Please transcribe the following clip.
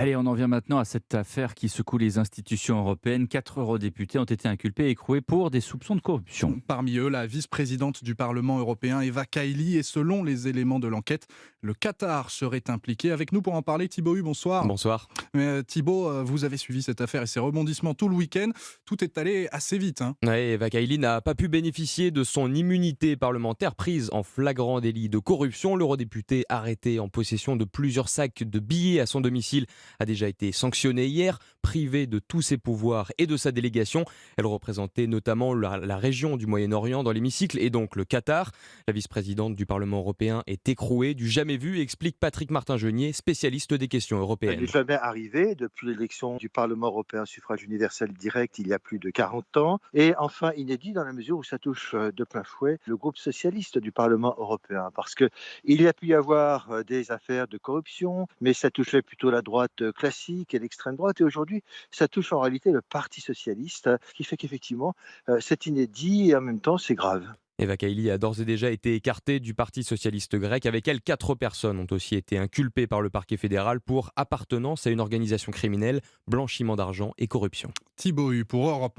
Allez, on en vient maintenant à cette affaire qui secoue les institutions européennes. 4 eurodéputés ont été inculpés et écroués pour des soupçons de corruption. Parmi eux, la vice-présidente du Parlement européen, Eva Kaili, et selon les éléments de l'enquête, le Qatar serait impliqué. Avec nous pour en parler, Thibaut Hu, bonsoir. Bonsoir. Thibaut, vous avez suivi cette affaire et ses rebondissements tout le week-end. Tout est allé assez vite, hein. Ouais, Eva Kaili n'a pas pu bénéficier de son immunité parlementaire prise en flagrant délit de corruption. L'eurodéputé arrêté en possession de plusieurs sacs de billets à son domicile a déjà été sanctionné hier, privé de tous ses pouvoirs et de sa délégation. Elle représentait notamment la région du Moyen-Orient dans l'hémicycle et donc le Qatar. La vice-présidente du Parlement européen est écrouée du jamais vu, explique Patrick Martin-Genier, spécialiste des questions Ça n'est européennes. jamais arrivé depuis l'élection du Parlement européen suffrage universel direct il y a plus de 40 ans. Et enfin inédit dans la mesure où ça touche de plein fouet le groupe socialiste du Parlement européen. Parce qu'il y a pu y avoir des affaires de corruption, mais ça touchait plutôt la droite classique et l'extrême droite. Et aujourd'hui, ça touche en réalité le Parti socialiste, ce qui fait qu'effectivement, c'est inédit et en même temps, c'est grave. Eva Kaili a d'ores et déjà été écartée du Parti socialiste grec. Avec elle, 4 personnes ont aussi été inculpées par le parquet fédéral pour appartenance à une organisation criminelle, blanchiment d'argent et corruption. Thibaut Hu pour Europe 1.